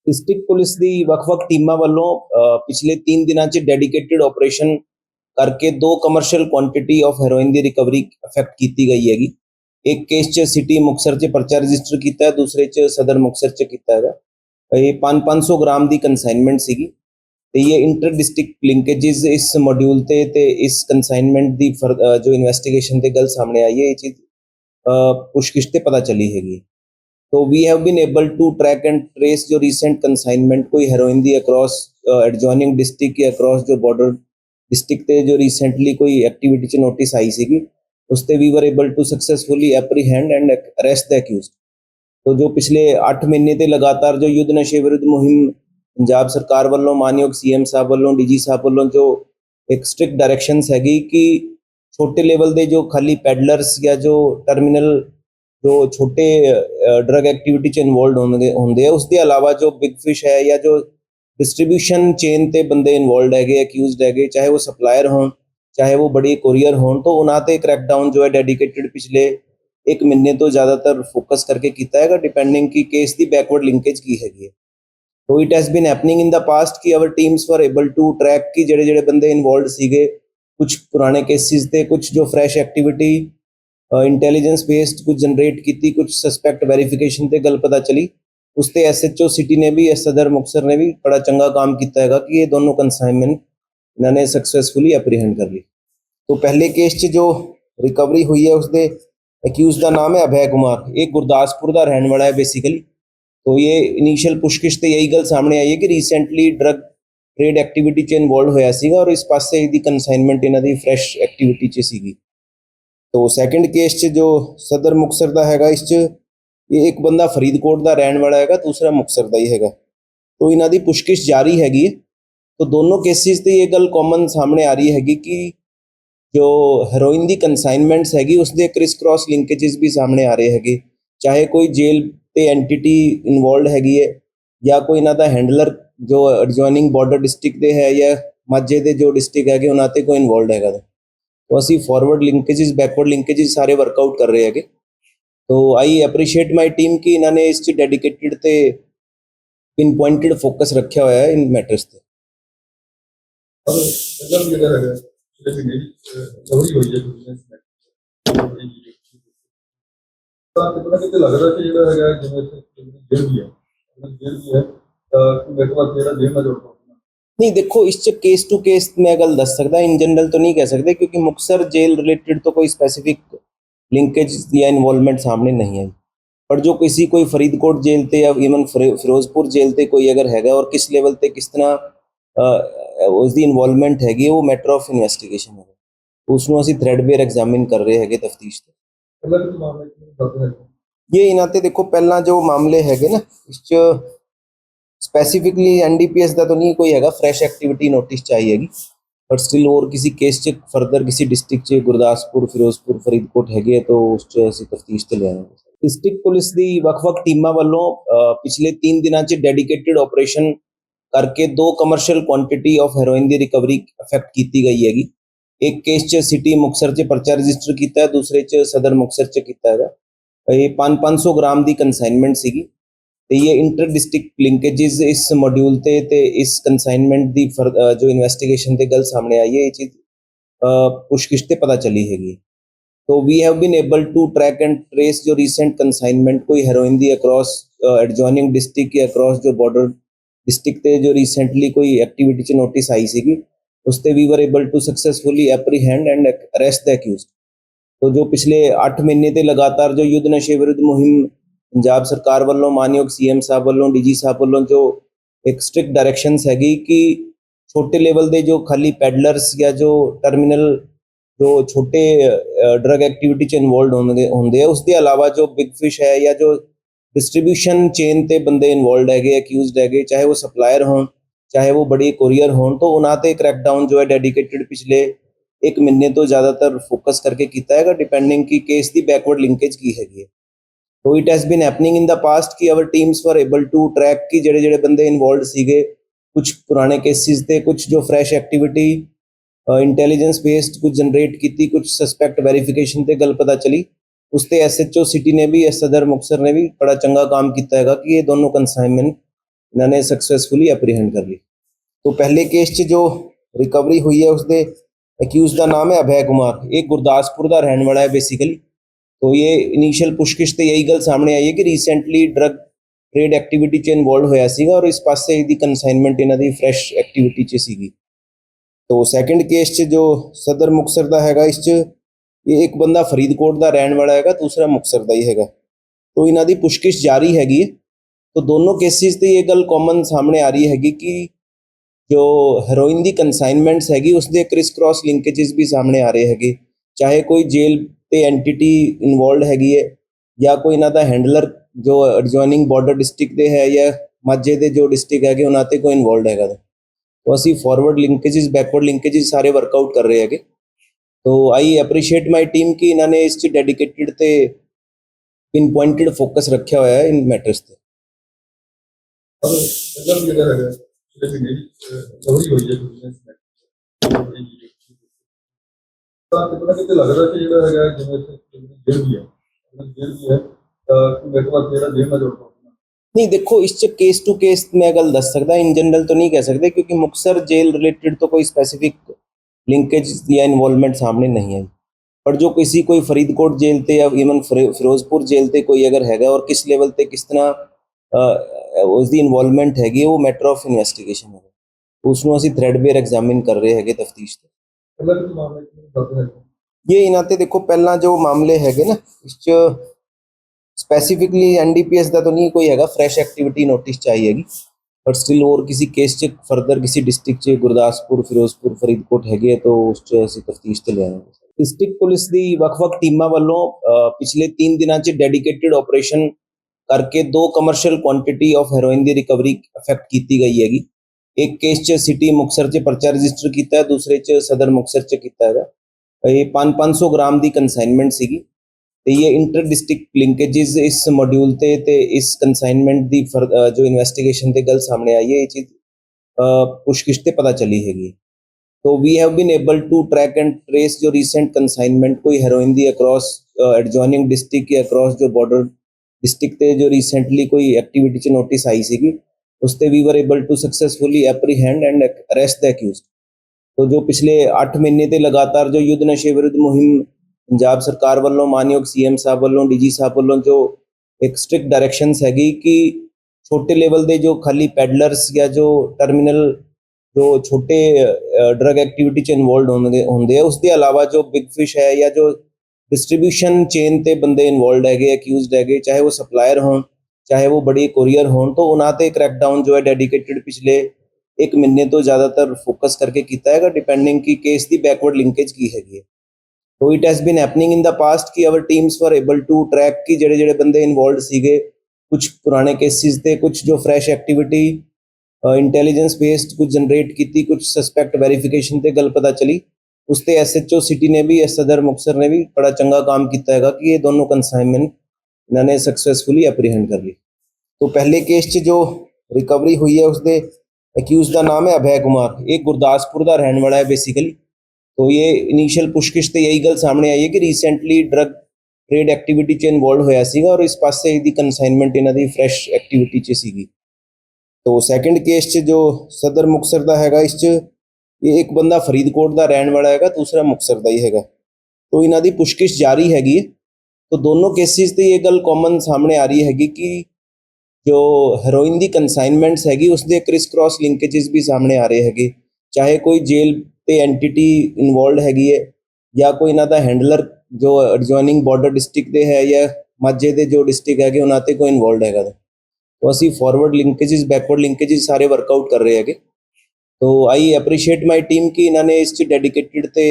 District police ਦੀ ਵੱਖ-ਵੱਖ ਟੀਮਾਂ ਵੱਲੋਂ ਪਿਛਲੇ 3 ਦਿਨਾਂ 'ਚ ਡੈਡੀਕੇਟਿਡ ਆਪਰੇਸ਼ਨ ਕਰਕੇ 2 commercial quantity of heroin the recovery effect ਕੀਤੀ ਗਈ ਹੈਗੀ। ਇੱਕ ਕੇਸ 'ਚ ਸਿਟੀ ਮੁਕਤਸਰ 'ਚ ਪਰਚਾ ਰਜਿਸਟਰ ਕੀਤਾ ਹੈ, ਦੂਸਰੇ 'ਚ ਸਦਰ ਮੁਕਤਸਰ 'ਚ ਕੀਤਾ ਹੈਗਾ। ਇਹ 500 ਗ੍ਰਾਮ ਦੀ ਕੰਸਾਈਨਮੈਂਟ ਸੀਗੀ ਤੇ ਇਹ ਇੰਟਰ ਡਿਸਟ੍ਰਿਕਟ ਲਿੰਕੇजेस ਇਸ ਮੋਡਿਊਲ ਤੇ ਇਸ ਕੰਸਾਈਨਮੈਂਟ ਦੀ ਜੋ ਇਨਵੈਸਟੀਗੇਸ਼ਨ ਤੇ ਗੱਲ ਸਾਹਮਣੇ ਆਈ ਹੈ, ਇਹ ਚੀਜ਼ ਪੁੱਛਗਿੱਛ ਤੇ पता चली हैगी। तो we have been able to track and trace जो रीसेंट कंसाइनमेंट कोई हेरोइन दी अक्रॉस एडजॉइनिंग डिस्ट्रिक्ट या अक्रॉस जो बॉर्डर डिस्ट्रिक्ट ते जो रिसेंटली कोई एक्टिविटी च नोटिस आई सीगी, उसते we were able to successfully apprehend and arrest the accused. तो जो पिछले 8 महीने ते लगातार जो युद्ध नशे विरुद्ध मुहिम पंजाब सरकार वालों मानयोग सीएम साहब वालों डीजी साहब वालों जो एक स्ट्रिक्ट डायरेक्शंस हैगी कि छोटे लेवल दे जो खाली पैडलर्स या जो टर्मिनल जो छोटे ड्रग एक्टिविटी च इन्वॉल्व होंगे उसके अलावा जो बिग फिश है या जो डिस्ट्रीब्यूशन चेन ते बंदे इन्वॉल्व है एक्यूज्ड है, चाहे वो सप्लायर हों चाहे वो बड़ी कोरियर हों, तो उन्होंने क्रैकडाउन जो है डेडिकेटेड पिछले 1 महीने तो ज़्यादातर फोकस करके किया है, डिपेंडिंग की केस की बैकवर्ड लिंकेज की हैगी। तो it has been happening in the past कि our teams were able to track कि जेड़े बंदे इन्वॉल्व सीगे, कुछ पुराने केसिस थे, कुछ जो फ्रैश एक्टिविटी इंटैलीजेंस बेस्ड कुछ जनरेट की, कुछ सस्पैक्ट वेरीफिकेशन ते गल पता चली, उसते SHO सिटी ने भी सदर मुक्तसर ने भी बड़ा चंगा काम किया है कि ये दोनों कंसाइनमेंट इन्होंने सक्सैसफुली एप्रीहेंड कर ली। तो पहले केस च जो रिकवरी हुई है उसके एक्यूज का नाम है अभय कुमार, एक गुरदासपुर का रहने वाला है बेसिकली। तो ये इनिशियल पुछगिछ ते यही गल सामने आई है कि रिसेंटली ड्रग ट्रेड एक्टिविटी च इन्वॉल्व होया सीगा और इस पासे दी कंसाइनमेंट इन्हां दी फ्रैश एक्टिविटी च सीगी। तो सैकेंड केस च जो सदर मुक्तसर का हैगा, इस ये एक बंदा फरीदकोट का रहने वाला हैगा, दूसरा मुक्तसर का ही हैगा। तो इन्हां दी पुछगिछ जारी हैगी। तो दोनों केसिस ते ये गल कॉमन सामने आ रही हैगी कि जो हेरोइन दी कंसाइनमेंट्स हैगी उसके क्रिस क्रॉस लिंकेजेस भी सामने आ रहे हैगे, चाहे कोई जेल ते एंटिटी इन्वॉल्व हैगी है या कोई इन्हां दा हैंडलर जो एडजॉइनिंग बॉर्डर डिस्ट्रिक्ट दे है या माझे दे जो डिस्ट्रिक्ट है उन्हां ते कोई इन्वॉल्व हैगा। तो असी फॉरवर्ड लिंकेजेस बैकवर्ड लिंकेजेस सारे वर्कआउट कर रहे हैं। तो आई एप्रीशिएट माई टीम कि इन्होंने इस डेडिकेटेड ते पिन पॉइंटेड फोकस रखा हुआ है इन मैटर्स ते। नहीं देखो, इस केस टू केस मैं गल दस सकता, इन जनरल तो नहीं कह सकते क्योंकि मुक्तसर जेल रिलेटेड तो कोई स्पेसिफिक लिंकेज या इन्वॉल्वमेंट सामने नहीं आई। पर जो किसी कोई फरीदकोट जेल ते या इवन फिरोजपुर जेल ते कोई अगर हैगा और किस लेवल ते किस तरह उसकी इन्वॉल्वमेंट हैगी, वो मैटर ऑफ इन्वेस्टिगेशन है, उसनों असी थ्रेडबेयर एग्जामिन कर रहे हैं तफ्तीश। ये इन्हां ते देखो पहला जो मामले हैगे ना, इस स्पैसीफिकली NDPS का तो नहीं कोई हैगा, फ्रैश एक्टिविटी नोटिस चाहिएगी, बट स्टिल और किसी केस च फर्दर किसी डिस्ट्रिक्ट गुरदासपुर फिरोजपुर फरीदकोट हैगे तो उस असीं तफ्तीश ते लिआवांगे। डिस्ट्रिक्ट पुलिस की ਵੱਖ-ਵੱਖ ਟੀਮਾਂ ਵੱਲੋਂ पिछले 3 ਦਿਨਾਂ 'ਚ ਡੈਡੀਕੇਟਿਡ ਆਪਰੇਸ਼ਨ करके 2 कमर्शियल क्वांटिटी ऑफ हेरोइन की रिकवरी इफेक्ट की गई हैगी। एक केस च सिटी मुक्तसर 'ਚ परचा रजिस्टर किया है, दूसरे 'ਚ सदर मुक्तसर 'ਚ किया है। ये 500 ग्राम की कंसाइनमेंट सीगी ते ये इंटर डिस्ट्रिक्ट लिंकेजेस इस मॉड्यूल ते इस कंसाइनमेंट की जो इन्वेस्टिगेशन ते गल सामने आई है, ये चीज़ पुछगिछ ते पता चली हैगी। तो we have been able to track and trace जो रीसेंट कंसाइनमेंट कोई हेरोइन दी अक्रॉस एडजॉइनिंग डिस्ट्रिक्ट या अक्रॉस जो बॉर्डर डिस्ट्रिक्ट ते जो रिसेंटली कोई एक्टिविटी च नोटिस आई सीगी, उसते we were able to successfully apprehend and arrest the accused. तो जो पिछले 8 महीने ते लगातार जो युद्ध नशे विरुद्ध मुहिम पंजाब सरकार वालों मानयोग CM साहब वालों डीजी साहब वालों जो एक स्ट्रिक्ट डायरेक्शंस हैगी कि छोटे लेवल दे जो खाली पैडलर्स या जो टर्मिनल जो छोटे ड्रग एक्टिविटी च इन्वॉल्व होंगे उसके अलावा जो बिग फिश है या जो डिस्ट्रीब्यूशन चेन ते बंदे इन्वॉल्व है एक्यूज्ड है, चाहे वो सप्लायर हों चाहे वो बड़ी कोरियर हों, तो उन्होंने क्रैकडाउन जो है डेडिकेटेड पिछले 1 महीने तो ज़्यादातर फोकस करके किया है, डिपेंडिंग की केस की बैकवर्ड लिंकेज की हैगी। तो it has been happening in the past कि our teams were able to track कि जेड़े बंदे इन्वॉल्व सीगे, कुछ पुराने केसिस थे, कुछ जो फ्रैश एक्टिविटी इंटैलीजेंस बेस्ड कुछ जनरेट की, कुछ सस्पैक्ट वेरीफिकेशन ते गल पता चली, उसते SHO सिटी ने भी सदर मुक्तसर ने भी बड़ा चंगा काम किया है कि ये दोनों कंसाइनमेंट इन्होंने सक्सैसफुली एप्रीहेंड कर ली। तो पहले केस 'ਚ जो रिकवरी हुई है उसके अक्यूज का नाम है अभय कुमार, ये गुरदासपुर का रहने वाला है बेसिकली। तो ये इनिशियल पुछगिछ ਤੇ यही गल सामने आई है कि रीसेंटली ड्रग ट्रेड एक्टिविटी 'ਚ इन्वॉल्व होया ਸੀਗਾ और इस पासे ਇਹਦੀ ਕੰਸਾਈਨਮੈਂਟ ਇਹਨਾਂ ਦੀ ਫਰੈਸ਼ ਐਕਟੀਵਿਟੀ 'ਚ ਸੀਗੀ। तो सैकेंड केस 'ਚ जो सदर मुक्तसर का हैगा, इस 'ਚ ये एक बंदा फरीदकोट का रहने वाला हैगा, दूसरा मुक्तसर का ही हैगा। तो इन्हां दी पुछगिछ जारी हैगी है। तो दोनों केसिस ਤੇ ये गल कॉमन सामने आ रही हैगी कि जो हेरोइन की कंसाइनमेंट्स हैगी उसके क्रिस क्रॉस लिंकेजेस भी सामने आ रहे हैगे, चाहे कोई जेल ते एंटिटी इन्वॉल्व हैगी है या कोई इन्हां दा हैंडलर जो एडजॉइनिंग बॉर्डर डिस्ट्रिक्ट दे है या माझे दे जो डिस्ट्रिक्ट हैगे उन्हां ते कोई इन्वॉल्व हैगा। तो असी फॉरवर्ड लिंकेजेस बैकवर्ड लिंकेजेस सारे वर्कआउट कर रहे हैं। तो आई एप्रीशिएट माई टीम कि इन्होंने इस डेडिकेटेड ते पिन पॉइंटेड फोकस रखा हुआ है इन मैटर्स ते। नहीं देखो, इस केस टू केस मैं गल दस सकता, इन जनरल तो नहीं कह सकते क्योंकि मुक्तसर जेल रिलेटेड तो कोई स्पेसिफिक लिंकेज या इन्वॉल्वमेंट सामने नहीं आई। पर जो किसी कोई फरीदकोट जेल ते या इवन फिरोजपुर जेल ते कोई अगर हैगा और किस लेवल ते किस तरह उसकी इन्वॉल्वमेंट हैगी वो मैटर ऑफ इन्वेस्टिगेशन है, उसनों असी थ्रेडबेयर एग्जामिन कर रहे हैं तफ्तीश ते। ये इन्हां ते देखो पहला जो मामले हैगे ना, इस स्पैसीफिकली एनडीपीएस का तो नहीं कोई हैगा, फ्रैश एक्टिविटी नोटिस चाहिएगी, पर स्टिल और किसी केस च फर्दर किसी डिस्ट्रिक्ट च गुरदासपुर फिरोजपुर फरीदकोट हैगे तो उस च असीं तफ्तीश ते लिआवांगे। डिस्ट्रिक्ट पुलिस दी ਵੱਖ-ਵੱਖ ਟੀਮਾਂ ਵੱਲੋਂ ਪਿਛਲੇ 3 ਦਿਨਾਂ 'ਚ ਡੈਡੀਕੇਟਿਡ ਆਪਰੇਸ਼ਨ ਕਰਕੇ 2 commercial quantity of heroin the recovery effect ਕੀਤੀ ਗਈ ਹੈਗੀ। ਇੱਕ ਕੇਸ 'ਚ ਸਿਟੀ ਮੁਕਤਸਰ 'ਚ ਪਰਚਾ ਰਜਿਸਟਰ ਕੀਤਾ ਹੈ, ਦੂਸਰੇ 'ਚ ਸਦਰ ਮੁਕਤਸਰ 'ਚ ਕੀਤਾ ਹੈਗਾ। ਇਹ 500 ਗ੍ਰਾਮ ਦੀ ਕੰਸਾਈਨਮੈਂਟ ਸੀਗੀ ਤੇ ਇਹ ਇੰਟਰ ਡਿਸਟ੍ਰਿਕਟ ਲਿੰਕੇजेस इस मॉड्यूल ਤੇ ਇਸ ਕੰਸਾਈਨਮੈਂਟ ਦੀ ਜੋ ਇਨਵੈਸਟੀਗੇਸ਼ਨ ਤੇ ਗੱਲ ਸਾਹਮਣੇ ਆਈ ਹੈ, ਇਹ ਚੀਜ਼ ਪੁੱਛਗਿੱਛ ਤੇ ਪਤਾ ਚੱਲੀ ਹੈਗੀ। तो we have been able to track and trace जो रिसेंट कंसाइनमेंट कोई हेरोइन दी अक्रॉस एडजॉइनिंग डिस्ट्रिक्ट या अक्रॉस जो बॉर्डर डिस्ट्रिक्ट ते जो रिसेंटली कोई एक्टिविटी च नोटिस आई सीगी, उसते we were able to successfully apprehend and arrest the accused. तो जो पिछले 8 महीने ते लगातार जो युद्ध नशे विरुद्ध मुहिम पंजाब सरकार वालों मानयोग सीएम साहब वालों डीजी साहब वालों जो एक स्ट्रिक्ट डायरेक्शंस हैगी कि छोटे लेवल दे जो खाली पैडलर्स या जो टर्मिनल जो छोटे ड्रग एक्टिविटी च इन्वॉल्व होंगे उसके अलावा जो बिग फिश है या जो डिस्ट्रीब्यूशन चेन ते बंदे इन्वॉल्व है एक्यूज्ड है, चाहे वो सप्लायर हों चाहे वो बड़ी कोरियर हों, तो उन्होंने क्रैकडाउन जो है डेडिकेटेड पिछले 1 महीने तो ज़्यादातर फोकस करके किया है, डिपेंडिंग की केस की बैकवर्ड लिंकेज की हैगी। तो it has been happening in the past कि our teams were able to track कि जेड़े बंदे इन्वॉल्व सीगे, कुछ पुराने केसिस ते कुछ जो फ्रैश एक्टिविटी इंटैलीजेंस बेस्ड कुछ जनरेट की, कुछ सस्पैक्ट वेरीफिकेशन ते गल पता चली, उसते SHO सिटी ने भी सदर मुक्तसर ने भी बड़ा चंगा काम किया है कि ये दोनों कंसाइनमेंट इन्होंने सक्सैसफुली एप्रीहेंड कर ली। तो पहले केस 'ਚ जो रिकवरी हुई है उसके अक्यूज का नाम है अभय कुमार, ये गुरदासपुर का रहने वाला है बेसिकली। तो ये इनिशियल पुछगिछ ਤੇ यही गल सामने आई है कि रिसेंटली ड्रग ट्रेड एक्टिविटी 'ਚ इन्वॉल्व होया सीगा और इस पासे ਇਹਦੀ कंसाइनमेंट इन्हां ਦੀ फ्रैश एक्टिविटी 'ਚ ਸੀਗੀ। तो सैकेंड केस 'ਚ जो सदर मुक्तसर का हैगा, इस ये एक बंदा फरीदकोट का रहने वाला हैगा, दूसरा मुक्तसर का ही हैगा। तो इन्हां दी पुछगिछ जारी हैगी है। तो दोनों केसिस ते ये गल कॉमन सामने आ रही हैगी कि जो हेरोइन की कंसाइनमेंट्स हैगी उसके क्रिस क्रॉस लिंकेजेस भी सामने आ रहे हैगे, चाहे कोई जेल ते एंटिटी इन्वॉल्व हैगी है या कोई इन्हां दा हैंडलर जो एडजॉइनिंग बॉर्डर डिस्ट्रिक्ट दे है या माझे दे जो डिस्ट्रिक्ट हैगे उन्हां ते कोई इन्वॉल्व हैगा। तो असी फॉरवर्ड लिंकेजेस बैकवर्ड लिंकेजेस सारे वर्कआउट कर रहे हैं। तो आई एप्रीशिएट माई टीम कि इन्होंने इस डेडिकेटेड ते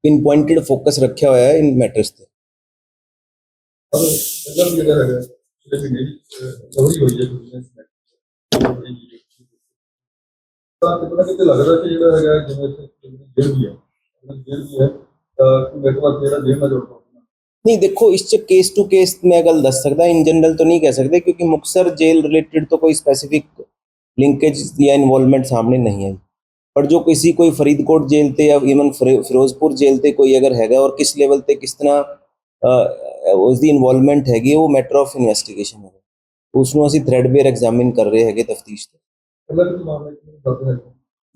पिन पॉइंटेड फोकस रखा हुआ है इन मैटर्स ते। नहीं देखो, इस केस टू केस मैं गल दस सकता, इन जनरल तो नहीं कह सकते क्योंकि मुक्तसर जेल रिलेटेड तो कोई स्पेसिफिक लिंकेज या इन्वॉल्वमेंट सामने नहीं आई। पर जो किसी कोई फरीदकोट जेल ते या इवन फिरोजपुर जेल ते कोई अगर हैगा और किस लेवल ते किस तरह उसकी इन्वॉल्वमेंट हैगी वो मैटर ऑफ इन्वेस्टिगेशन है। ਉਸਨੂੰ ਅਸੀਂ ਥ੍ਰੈਡਬੇਅਰ ਐਗਜ਼ਾਮਿਨ ਕਰ ਰਹੇ ਹੈਗੇ ਤਫਤੀਸ਼ ਤੇ।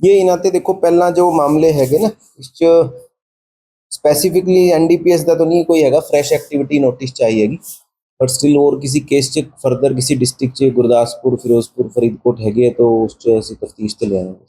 ਇਹ ਇਹਨਾਂ ਤੇ ਦੇਖੋ ਪਹਿਲਾਂ ਜੋ ਮਾਮਲੇ ਹੈਗੇ ਨਾ ਇਸ ਚ ਸਪੈਸੀਫਿਕਲੀ ਐਨਡੀਪੀਐਸ ਦਾ ਤਾਂ ਨਹੀਂ ਕੋਈ ਹੈਗਾ, ਫਰੈਸ਼ ਐਕਟੀਵਿਟੀ ਨੋਟਿਸ ਚਾਹੀ ਹੈਗੀ, ਬਟ ਸਟਿਲ ਹੋਰ ਕਿਸੇ ਕੇਸ ਚ ਫਰਦਰ ਕਿਸੇ ਡਿਸਟ੍ਰਿਕਟ ਚ ਗੁਰਦਾਸਪੁਰ, ਫਿਰੋਜ਼ਪੁਰ, ਫਰੀਦਕੋਟ ਹੈਗੇ ਤਾਂ ਉਸ ਚ ਅਸੀਂ ਤਫਤੀਸ਼ ਤੇ ਲਿਆਵਾਂਗੇ।